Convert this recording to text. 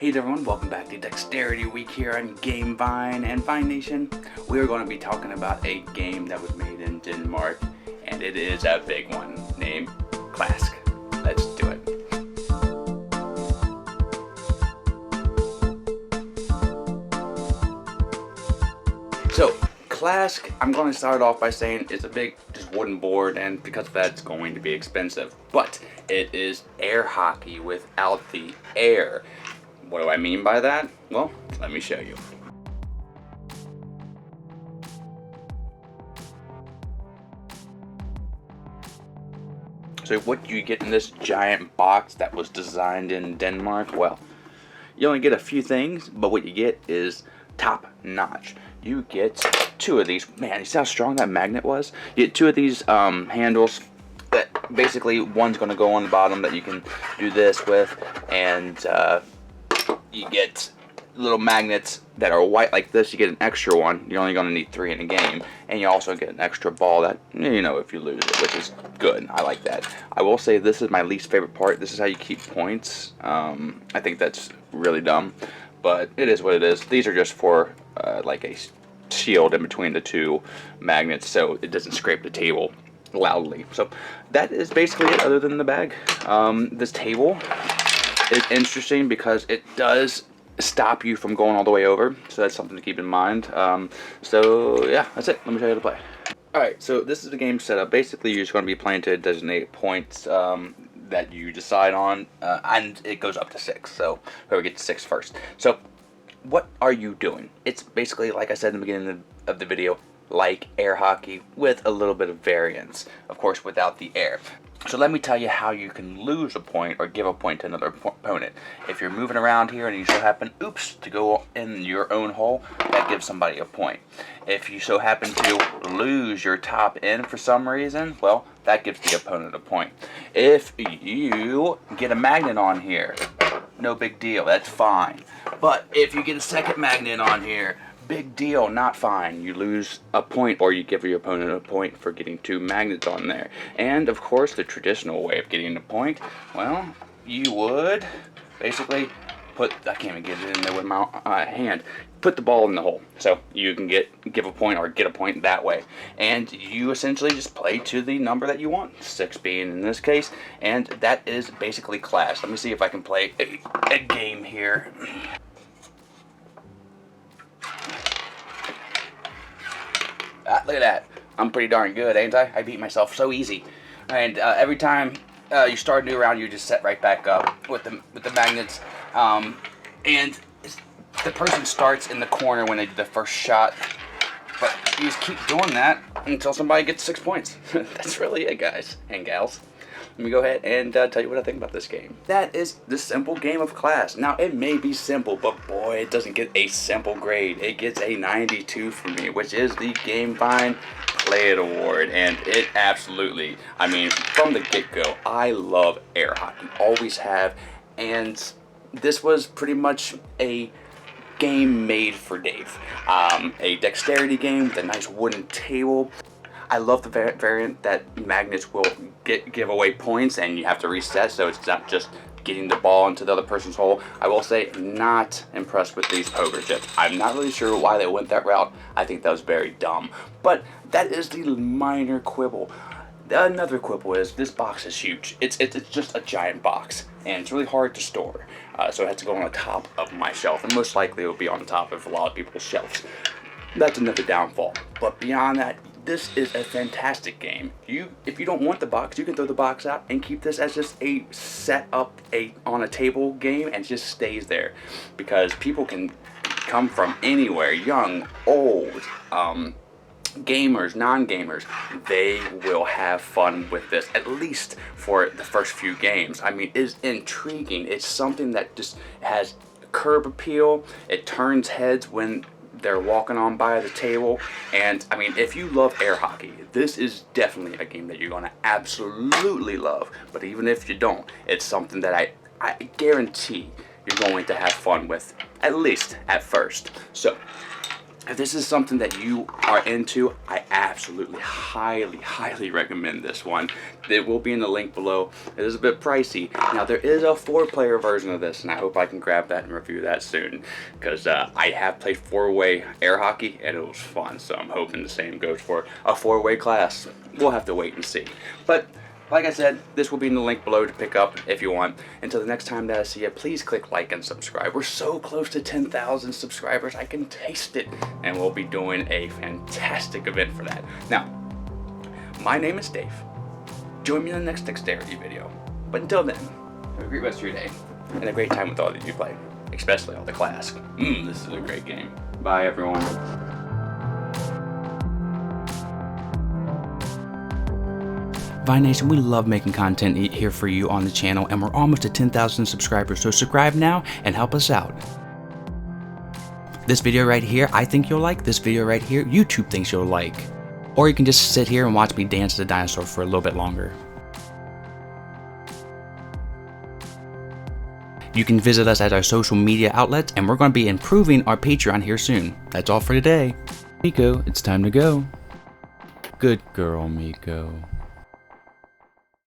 Hey everyone, welcome back to Dexterity Week here on Game Vine and Vine Nation. We are going to be talking about a game that was made in Denmark, and it is a big one, named Klask. Let's do it. So, Klask, I'm going to start off by saying it's a big, just wooden board, and because of that, it's going to be expensive. But it is air hockey without the air. What do I mean by that? Well, let me show you. So what you get in this giant box that was designed in Denmark, well, you only get a few things, but what you get is top notch. You get two of these. Man, you see how strong that magnet was? You get two of these handles that basically one's going to go on the bottom that you can do this with, and you get little magnets that are white like this. You get an extra one. You're only going to need 3 in a game. And you also get an extra ball that, you know, if you lose it, which is good. I like that. I will say this is my least favorite part. This is how you keep points. I think that's really dumb. But it is what it is. These are just for like a shield in between the two magnets so it doesn't scrape the table loudly. So that is basically it other than the bag. This table is interesting because it does stop you from going all the way over, so that's something to keep in mind. So yeah, that's it. Let me show you how to play. Alright, so this is the game setup. Basically, you're just going to be playing to designate points that you decide on, and it goes up to 6, so whoever gets 6 first. So what are you doing? It's basically, like I said in the beginning of the video, like air hockey with a little bit of variance, of course without the air. So let me tell you how you can lose a point or give a point to another opponent. If you're moving around here and you so happen, to go in your own hole, that gives somebody a point. If you so happen to lose your top end for some reason, well, that gives the opponent a point. If you get a magnet on here, no big deal, that's fine. But if you get a second magnet on here, big deal, not fine. You lose a point, or you give your opponent a point for getting 2 magnets on there. And of course, the traditional way of getting a point, well, you would basically put, I can't even get it in there with my hand, put the ball in the hole. So you can give a point or get a point that way. And you essentially just play to the number that you want, 6 being in this case, and that is basically Klask. Let me see if I can play a game here. Look at that. I'm pretty darn good, ain't I? I beat myself so easy. And every time you start a new round, you just set right back up with the magnets. And the person starts in the corner when they do the first shot. But you just keep doing that until somebody gets 6 points. That's really it, guys and gals. Let me go ahead and tell you what I think about this game. That is the simple game of Klask. Now, it may be simple, but boy, it doesn't get a simple grade. It gets a 92 from me, which is the Game Vine Play It Award. And it absolutely, I mean, from the get-go, I love air hockey. Always have. And this was pretty much a game made for Dave. A dexterity game with a nice wooden table. I love the variant that magnets will give away points and you have to reset, so it's not just getting the ball into the other person's hole. I will say, not impressed with these poker chips. I'm not really sure why they went that route. I think that was very dumb. But that is the minor quibble. Another quibble is this box is huge. It's just a giant box, and it's really hard to store. So it has to go on the top of my shelf, and most likely it will be on the top of a lot of people's shelves. That's another downfall. But beyond that, this is a fantastic game. If you don't want the box, you can throw the box out and keep this as just a set up on a table game, and it just stays there. Because people can come from anywhere, young, old, gamers, non-gamers, they will have fun with this, at least for the first few games. I mean, it's intriguing. It's something that just has curb appeal. It turns heads when they're walking on by the table, and I mean, if you love air hockey, this is definitely a game that you're going to absolutely love. But even if you don't, it's something that I guarantee you're going to have fun with, at least at first. So if this is something that you are into, I absolutely highly recommend this one. It will be in the link below. It is a bit pricey. Now there is a 4-player version of this, and I hope I can grab that and review that soon, because I have played 4-way air hockey and it was fun, so I'm hoping the same goes for a 4-way class. We'll have to wait and see. But like I said, this will be in the link below to pick up if you want. Until the next time that I see you, please click like and subscribe. We're so close to 10,000 subscribers. I can taste it. And we'll be doing a fantastic event for that. Now, my name is Dave. Join me in the next dexterity video. But until then, have a great rest of your day. And a great time with all that you play. Especially all the Klask. This is a great game. Bye, everyone. Vine Nation, we love making content here for you on the channel, and we're almost at 10,000 subscribers, so subscribe now and help us out. This video right here, I think you'll like. This video right here, YouTube thinks you'll like. Or you can just sit here and watch me dance as a dinosaur for a little bit longer. You can visit us at our social media outlets, and we're going to be improving our Patreon here soon. That's all for today. Miko, it's time to go. Good girl, Miko.